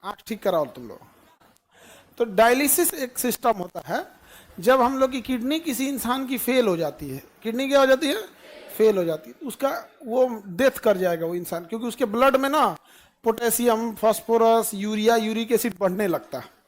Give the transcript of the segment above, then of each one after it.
आँख ठीक कराओ तुम लोग। तो डायलिसिस एक सिस्टम होता है, जब हम लोग की किडनी किसी इंसान की फेल हो जाती है, किडनी क्या हो जाती है, फेल हो जाती है, उसका वो डेथ कर जाएगा वो इंसान, क्योंकि उसके ब्लड में ना potassium, phosphorus, urea, uric acid बढ़ने लगता है।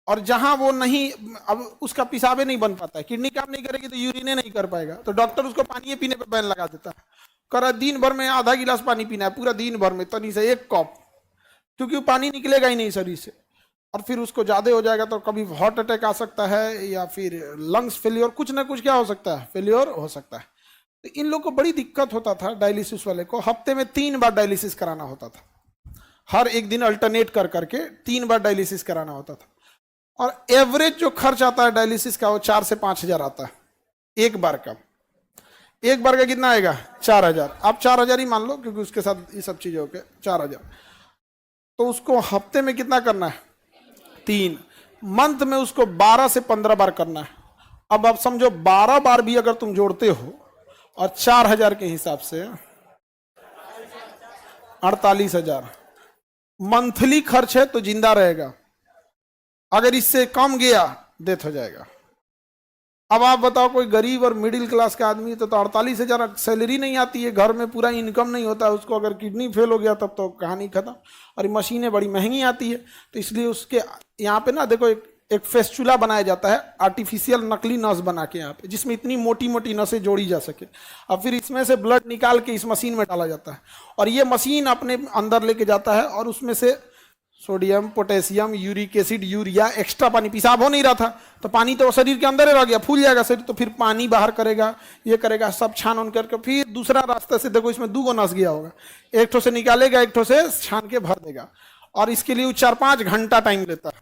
और जहां वो नहीं, अब उसका पेशाबे नहीं बन पाता है, किडनी काम नहीं करेगी तो यूरिने नहीं कर पाएगा, तो डॉक्टर उसको पानी पीने पे बैन लगा देता है। कर दिन भर में आधा गिलास पानी पीना है, पूरा दिन भर में तनी से एक कप, क्योंकि वो पानी निकलेगा ही नहीं शरीर से। और फिर उसको ज़्यादा हो जाएगा तो कभी हार्ट अटैक आ सकता है, या फिर लंग्स फेलियर, कुछ ना कुछ क्या हो सकता है, फेलियर हो सकता है। तो इन लोग को बड़ी दिक्कत होता था, डायलिसिस वाले को हफ्ते में 3 बार डायलिसिस कराना होता था, हर एक दिन अल्टरनेट कर करके 3 बार डायलिसिस कराना होता था। और एवरेज जो खर्च आता है डायलिसिस का वो 4 से 5 हजार आता है एक बार का। एक बार का कितना आएगा, 4 हजार। आप 4 हजार ही मान लो, क्योंकि उसके साथ ये सब चीजें होके 4 हजार। तो उसको हफ्ते में कितना करना है, 3, मंथ में उसको 12 से 15 बार करना है। अब आप समझो 12 बार भी अगर तुम जोड़ते हो और 4 हजार के हिसाब से 48 हजार मंथली खर्च है, तो जिंदा रहेगा। अगर इससे कम गया डेथ हो जाएगा। अब आप बताओ, कोई गरीब और मिडिल क्लास का आदमी तो 48 हजार सैलरी नहीं आती है, घर में पूरा इनकम नहीं होता है उसको, अगर किडनी फेल हो गया तब तो कहानी खत्म। और मशीनें बड़ी महंगी आती है, तो इसलिए उसके यहाँ पे ना देखो एक फेस्चुला बनाया जाता है, आर्टिफिशियल नकली नस बना के यहाँ पे, जिसमें इतनी मोटी मोटी नसें जोड़ी जा सके। अब फिर इसमें से ब्लड निकाल के इस मशीन में डाला जाता है, और ये मशीन अपने अंदर लेके जाता है, और उसमें से sodium, potassium, uric acid, urea, extra पानी, पेशाब हो नहीं रहा था तो पानी तो शरीर के अंदर ही रह गया, फूल जाएगा शरीर, तो फिर पानी बाहर करेगा, ये करेगा, सब छान उन करके फिर दूसरा रास्ते से, देखो इसमें 2 नस गया होगा, एक ठो से निकालेगा, एक ठो से छान के भर देगा। और इसके लिए 4-5 घंटा टाइम लेता है।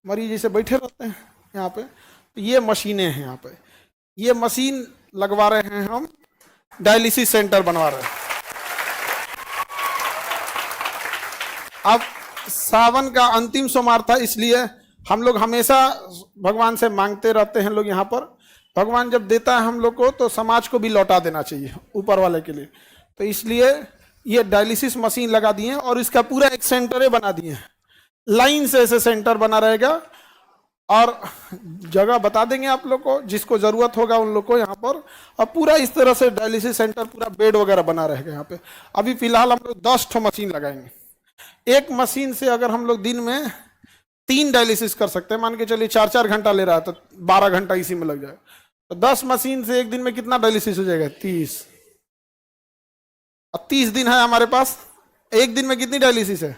मरीज जैसे बैठे रहते हैं यहाँ पे, तो ये मशीनें हैं यहाँ पे, ये मशीन लगवा रहे हैं हम, डायलिसिस सेंटर बनवा रहे हैं। अब सावन का अंतिम सोमवार था, इसलिए हम लोग हमेशा भगवान से मांगते रहते हैं लोग यहाँ पर। भगवान जब देता है हम लोग को, तो समाज को भी लौटा देना चाहिए ऊपर वाले के लिए। तो इसलिए ये डायलिसिस मशीन लगा दिए हैं, और इसका पूरा एक सेंटर बना दिए हैं, लाइन से ऐसे सेंटर बना रहेगा। और जगह बता देंगे आप लोग को, जिसको जरूरत होगा उन लोग को यहाँ पर। और पूरा इस तरह से डायलिसिस सेंटर, पूरा बेड वगैरह बना रहेगा यहाँ पे। अभी फिलहाल हम लोग 10 ठो मशीन लगाएंगे। एक मशीन से अगर हम लोग दिन में 3 डायलिसिस कर सकते हैं, मान के चलिए 4-4 घंटा ले रहा है, तो 12 घंटा इसी में लग जाए, तो 10 मशीन से एक दिन में कितना डायलिसिस हो जाएगा, 30। अब 30 दिन है हमारे पास, एक दिन में कितनी डायलिसिस है,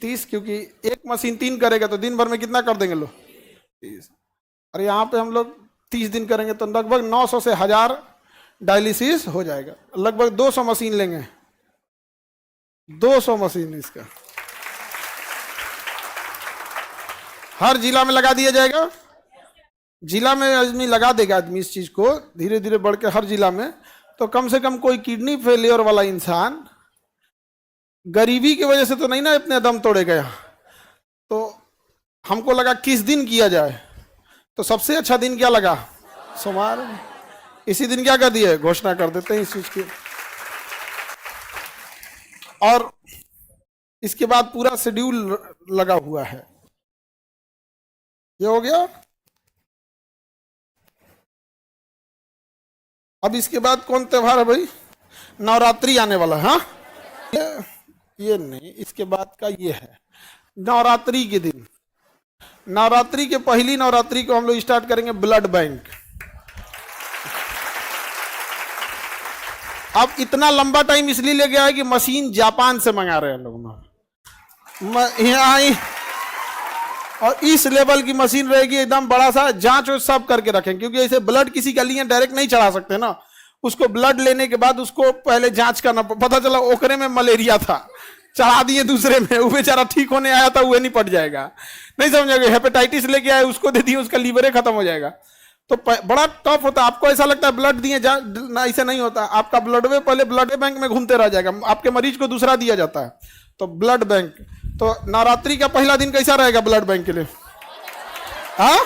30, क्योंकि एक मशीन 3 करेगा तो दिन भर में कितना कर देंगे लोग, 30। और यहाँ पे हम लोग 30 दिन करेंगे तो लगभग 900 से 1000 डायलिसिस हो जाएगा। लगभग 200 मशीन लेंगे, 200 मशीन इसका हर जिला में लगा दिया जाएगा। जिला में आदमी लगा देगा, आदमी इस चीज को धीरे धीरे बढ़ के हर जिला में, तो कम से कम कोई किडनी फेलियर वाला इंसान गरीबी की वजह से तो नहीं ना इतने दम तोड़ेगा यहाँ। तो हमको लगा किस दिन किया जाए, तो सबसे अच्छा दिन क्या लगा, सोमवार। इसी दिन क्या कर दिए, घोषणा कर देते हैं इस चीज की। और इसके बाद पूरा शेड्यूल लगा हुआ है। ये हो गया। अब इसके बाद कौन त्योहार है भाई, नवरात्रि आने वाला है। हाँ, ये नहीं, इसके बाद का ये है नवरात्रि के दिन। नवरात्रि के पहली नवरात्रि को हम लोग स्टार्ट करेंगे ब्लड बैंक। अब इतना लंबा टाइम इसलिए ले गया है कि मशीन जापान से मंगा रहे हैं लोग यहाँ, और इस लेवल की मशीन रहेगी, एकदम बड़ा सा जांच सब करके रखें, क्योंकि ऐसे ब्लड किसी का लिए डायरेक्ट नहीं चढ़ा सकते ना, उसको ब्लड लेने के बाद उसको पहले जांच करना। पता चला ओकरे में मलेरिया था, चढ़ा दिए दूसरे में, वो बेचारा ठीक होने आया था, वो निपट जाएगा, नहीं समझेगा। हेपेटाइटिस लेके आए, उसको दे दिए, उसका लीवरे खत्म हो जाएगा। तो बड़ा टफ होता है। आपको ऐसा लगता है ब्लड दिए ना, ऐसे नहीं होता। आपका ब्लडवे पहले ब्लड बैंक में घूमते रह जाएगा, आपके मरीज को दूसरा दिया जाता है। तो ब्लड बैंक, तो नवरात्रि का पहला दिन कैसा रहेगा ब्लड बैंक के लिए, हाँ?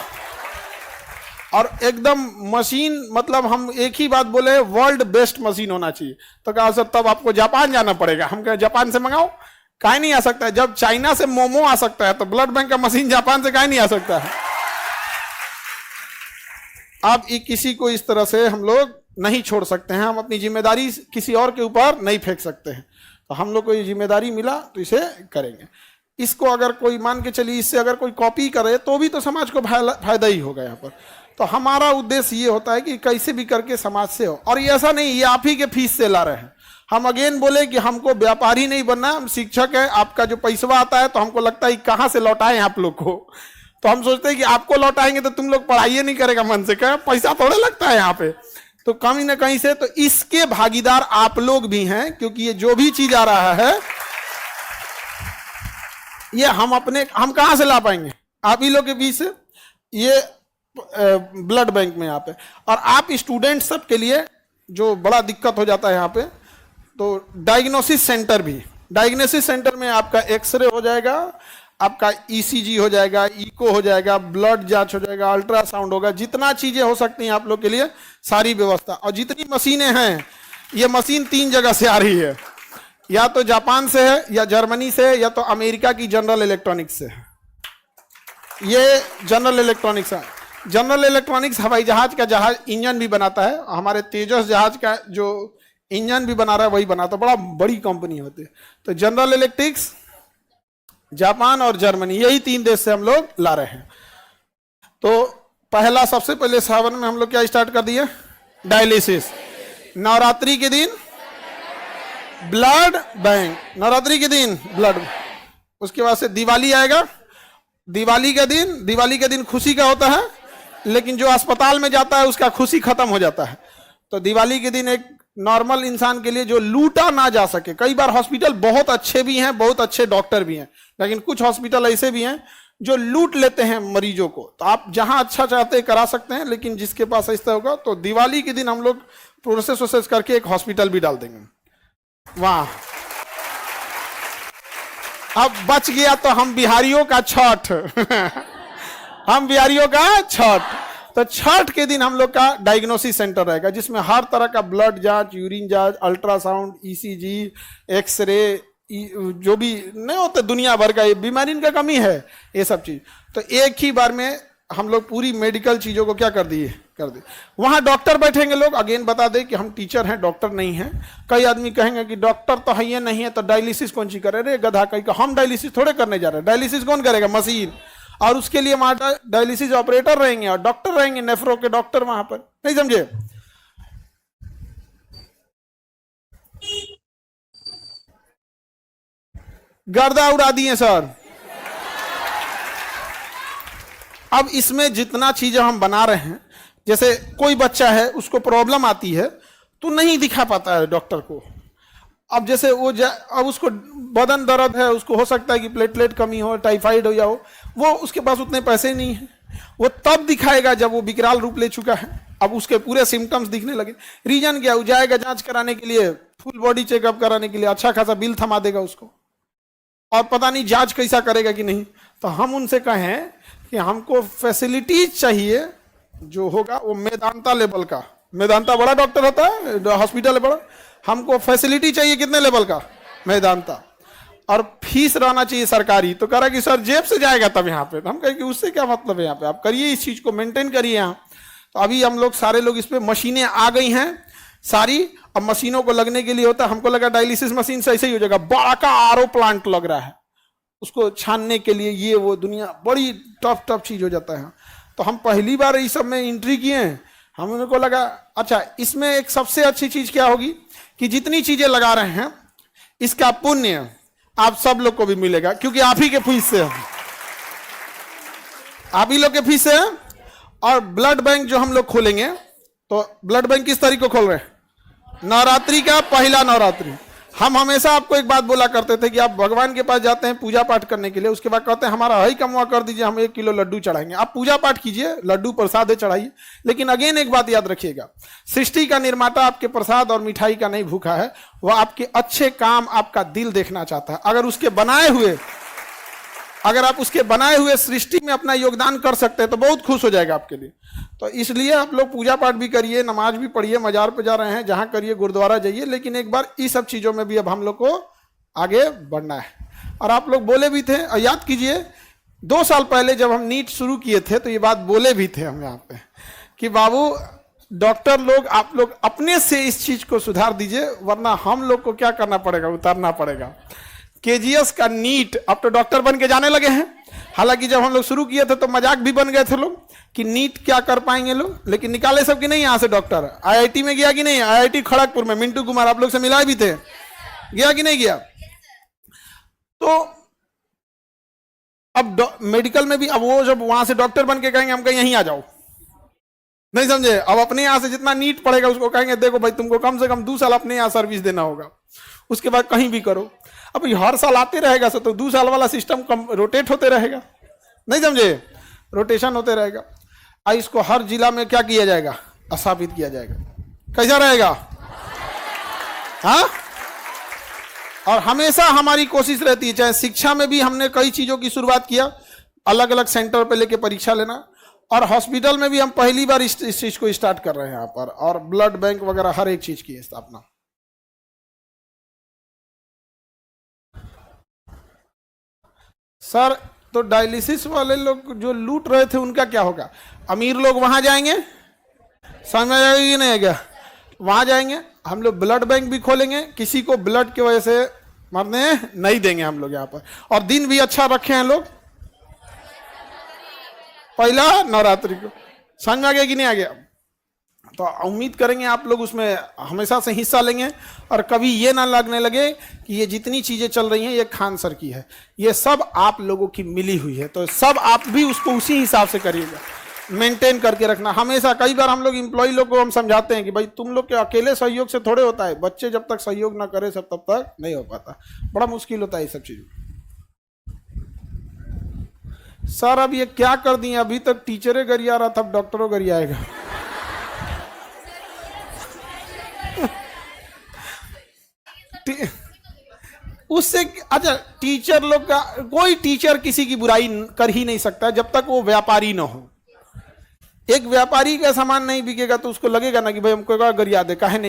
और एकदम मशीन, मतलब हम एक ही बात बोले, वर्ल्ड बेस्ट मशीन होना चाहिए। तो कहा सर तब आपको जापान जाना पड़ेगा। हम कहे जापान से मंगाओ, काहे नहीं आ सकता है? जब चाइना से मोमो आ सकता है तो ब्लड बैंक का मशीन जापान से काहे नहीं आ सकता है? अब किसी को इस तरह से हम लोग नहीं छोड़ सकते हैं, हम अपनी जिम्मेदारी किसी और के ऊपर नहीं फेंक सकते हैं। तो हम लोग को ये जिम्मेदारी मिला तो इसे करेंगे। इसको अगर कोई मान के चलिए, इससे अगर कोई कॉपी करे तो भी तो समाज को फायदा ही होगा यहाँ पर। तो हमारा उद्देश्य ये होता है कि कैसे भी करके समाज से हो। और ये ऐसा नहीं ये आप ही के फीस से ला रहे हैं। हम अगेन बोले कि हमको व्यापारी नहीं बनना, हम शिक्षक है। आपका जो पैसा आता है तो हमको लगता है कहाँ से लौटाएं आप लोग को। तो हम सोचते हैं कि आपको लौटाएंगे तो तुम लोग पढ़ाई नहीं करेगा मन से, क्या पैसा थोड़ा लगता है यहाँ पे, तो कहीं ना कहीं से। तो इसके भागीदार आप लोग भी हैं, क्योंकि ये जो भी चीज आ रहा है ये हम कहां से ला पाएंगे? आप ही लोग के बीच से। ये ब्लड बैंक में यहाँ पे, और आप स्टूडेंट सब के लिए जो बड़ा दिक्कत हो जाता है यहाँ पे, तो डायग्नोसिस सेंटर भी, डायग्नोसिस सेंटर में आपका एक्सरे हो जाएगा, आपका ईसीजी हो जाएगा, इको हो जाएगा, ब्लड जांच हो जाएगा, अल्ट्रासाउंड होगा, जितना चीजें हो सकती हैं आप लोग के लिए सारी व्यवस्था। और जितनी मशीनें हैं, ये मशीन 3 जगह से आ रही है, या तो जापान से है, या जर्मनी से है, या तो अमेरिका की जनरल इलेक्ट्रॉनिक्स से है। ये जनरल इलेक्ट्रॉनिक्स है। जनरल इलेक्ट्रॉनिक्स हवाई जहाज का इंजन भी बनाता है। हमारे तेजस जहाज का जो इंजन भी बना रहा है वही बनाता है, बड़ा बड़ी कंपनी होती है। तो जनरल इलेक्ट्रिक्स, जापान और जर्मनी, यही 3 देश से हम लोग ला रहे हैं। तो पहला, सबसे पहले सावन में हम लोग क्या स्टार्ट कर दिए? डायलिसिस। नवरात्रि के दिन ब्लड बैंक, नवरात्रि के दिन ब्लड। उसके बाद से दिवाली आएगा। दिवाली के दिन खुशी का होता है, लेकिन जो अस्पताल में जाता है उसका खुशी खत्म हो जाता है। तो दिवाली के दिन एक नॉर्मल इंसान के लिए जो लूटा ना जा सके, कई बार हॉस्पिटल बहुत अच्छे भी हैं, बहुत अच्छे डॉक्टर भी हैं, लेकिन कुछ हॉस्पिटल ऐसे भी हैं जो लूट लेते हैं मरीजों को। तो आप जहां अच्छा चाहते हैं करा सकते हैं, लेकिन जिसके पास ऐसा होगा, तो दिवाली के दिन हम लोग प्रोसेस करके एक हॉस्पिटल भी डाल देंगे वहां। अब बच गया तो हम बिहारियों का छठ हम बिहारियों का छठ। तो छठ के दिन हम लोग का डायग्नोसिस सेंटर रहेगा, जिसमें हर तरह का ब्लड जांच, यूरिन जांच, अल्ट्रासाउंड, ईसीजी, एक्सरे, जो भी नहीं होता दुनिया भर का, ये बीमारी का कमी है, ये सब चीज। तो एक ही बार में हम लोग पूरी मेडिकल चीजों को क्या कर दिए। वहां डॉक्टर बैठेंगे लोग। अगेन बता दें कि हम टीचर हैं, डॉक्टर नहीं हैं। कई आदमी कहेंगे कि डॉक्टर तो है ये नहीं है तो डायलिसिस कौन सी करे रे गधा, कहीं का हम डायलिसिस थोड़े करने जा रहे हैं। डायलिसिस कौन करेगा? मशीन। और उसके लिए वहां डायलिसिस ऑपरेटर रहेंगे और डॉक्टर रहेंगे, नेफ्रो के डॉक्टर वहां पर। नहीं समझे? गर्दा उड़ा दिए सर। अब इसमें जितना चीजें हम बना रहे हैं, जैसे कोई बच्चा है उसको प्रॉब्लम आती है तो नहीं दिखा पाता है डॉक्टर को। अब जैसे अब उसको बदन दर्द है, उसको हो सकता है कि प्लेटलेट कमी हो, टाइफाइड हो जाओ, वो उसके पास उतने पैसे नहीं है। वो तब दिखाएगा जब वो विकराल रूप ले चुका है, अब उसके पूरे सिम्टम्स दिखने लगे। रीजन क्या? वो जाएगा जांच कराने के लिए, फुल बॉडी चेकअप कराने के लिए, अच्छा खासा बिल थमा देगा उसको, और पता नहीं जांच कैसा करेगा कि नहीं। तो हम उनसे कहें कि हमको फैसिलिटीज चाहिए जो होगा वो मेदांता लेवल का। मेदांता बड़ा डॉक्टर होता है, हॉस्पिटल है बड़ा। हमको फैसिलिटी चाहिए कितने लेवल का? मेदांता। और फीस रहना चाहिए सरकारी। तो कह रहा कि सर जेब से जाएगा तब यहाँ पे। तो हम कहें कि उससे क्या मतलब है, यहाँ पे आप करिए, इस चीज को मेंटेन करिए यहाँ। तो अभी हम लोग सारे लोग इस पे, मशीनें आ गई हैं सारी। अब मशीनों को लगने के लिए होता है, हमको लगा डायलिसिस मशीन से ऐसे ही हो जाएगा, बड़ा का आरओ प्लांट लग रहा है उसको छानने के लिए, ये वो दुनिया बड़ी टफ चीज हो जाता है। तो हम पहली बार इस सब में एंट्री किए हैं। हम को लगा अच्छा इसमें एक सबसे अच्छी चीज क्या होगी कि जितनी चीजें लगा रहे हैं इसका पुण्य आप सब लोग को भी मिलेगा, क्योंकि आप ही के फीस से, आप ही लोग के फीस से। और ब्लड बैंक जो हम लोग खोलेंगे, तो ब्लड बैंक किस तारीख को खोल रहे हैं? नवरात्रि का पहला नवरात्रि। हम हमेशा आपको एक बात बोला करते थे कि आप भगवान के पास जाते हैं पूजा पाठ करने के लिए, उसके बाद कहते हैं हमारा हई कमवा कर दीजिए, हम 1 किलो लड्डू चढ़ाएंगे। आप पूजा पाठ कीजिए, लड्डू प्रसाद चढ़ाइए, लेकिन अगेन एक बात याद रखिएगा, सृष्टि का निर्माता आपके प्रसाद और मिठाई का नहीं भूखा है, वह आपके अच्छे काम, आपका दिल देखना चाहता है। अगर उसके बनाए हुए अगर आप उसके बनाए हुए सृष्टि में अपना योगदान कर सकते हैं तो बहुत खुश हो जाएगा आपके लिए। तो इसलिए आप लोग पूजा पाठ भी करिए, नमाज भी पढ़िए, मजार पे जा रहे हैं जहां करिए, गुरुद्वारा जाइए, लेकिन एक बार इस सब चीजों में भी अब हम लोग को आगे बढ़ना है। और आप लोग बोले भी थे, और याद कीजिए 2 साल पहले जब हम नीट शुरू किए थे तो ये बात बोले भी थे हम यहाँ पे कि बाबू डॉक्टर लोग, आप लोग अपने से इस चीज को सुधार दीजिए, वरना हम लोग को क्या करना पड़ेगा, उतारना पड़ेगा। केजीएस का नीट, अब तो डॉक्टर बन के जाने लगे हैं। हालांकि जब हम लोग शुरू किए थे तो मजाक भी बन गए थे लोग कि नीट क्या कर पाएंगे लोग, लेकिन निकाले सब कि नहीं यहाँ से डॉक्टर। आईआईटी में गया कि नहीं, आईआईटी खड़गपुर में मिंटू कुमार आप लोग से मिलाए भी थे, गया कि नहीं गया। तो अब मेडिकल में भी अब वो जब वहां से डॉक्टर बन के कहेंगे हम कहीं यहीं आ जाओ, नहीं समझे। अब अपने यहां से जितना नीट पड़ेगा उसको कहेंगे देखो भाई तुमको कम से कम 2 साल अपने यहां सर्विस देना होगा, उसके बाद कहीं भी करो। अब हर साल आते रहेगा तो 2 साल वाला सिस्टम रोटेट होते रहेगा, नहीं समझे, रोटेशन होते रहेगा। और इसको हर जिला में क्या किया जाएगा, स्थापित किया जाएगा। कैसा रहेगा, हाँ। और हमेशा हमारी कोशिश रहती है, चाहे शिक्षा में भी हमने कई चीजों की शुरुआत किया, अलग अलग सेंटर पे लेके परीक्षा लेना, और हॉस्पिटल में भी हम पहली बार इस चीज को स्टार्ट कर रहे हैं यहाँ पर, और ब्लड बैंक वगैरह हर एक चीज की स्थापना। सर तो डायलिसिस वाले लोग जो लूट रहे थे उनका क्या होगा, अमीर लोग वहां जाएंगे, समझ में आएगा कि नहीं आएगा, वहां जाएंगे। हम लोग ब्लड बैंक भी खोलेंगे, किसी को ब्लड की वजह से मरने नहीं देंगे हम लोग यहाँ पर। और दिन भी अच्छा रखे हैं लोग, पहला नवरात्रि को, समझ में आ गया कि नहीं आ गया। तो उम्मीद करेंगे आप लोग उसमें हमेशा से हिस्सा लेंगे, और कभी ये ना लगने लगे कि ये जितनी चीजें चल रही हैं ये खान सर की है, ये सब आप लोगों की मिली हुई है। तो सब आप भी उसको उसी हिसाब से करिएगा, मेंटेन करके रखना हमेशा। कई बार हम लोग एम्प्लॉय लोग को हम समझाते हैं कि भाई तुम लोग के अकेले सहयोग से थोड़े होता है, बच्चे जब तक सहयोग ना करे सब तब तक नहीं हो पाता, बड़ा मुश्किल होता है ये सब चीज। सर अब ये क्या कर दिए, अभी तक टीचरे गरिया रहा था, अब डॉक्टरों गरियाएगा। उससे अच्छा, टीचर लोग का, कोई टीचर किसी की बुराई कर ही नहीं सकता जब तक वो व्यापारी ना हो। एक व्यापारी का सामान नहीं बिकेगा तो उसको लगेगा ना कि भाई हमको गरिया दे, काहे नहीं।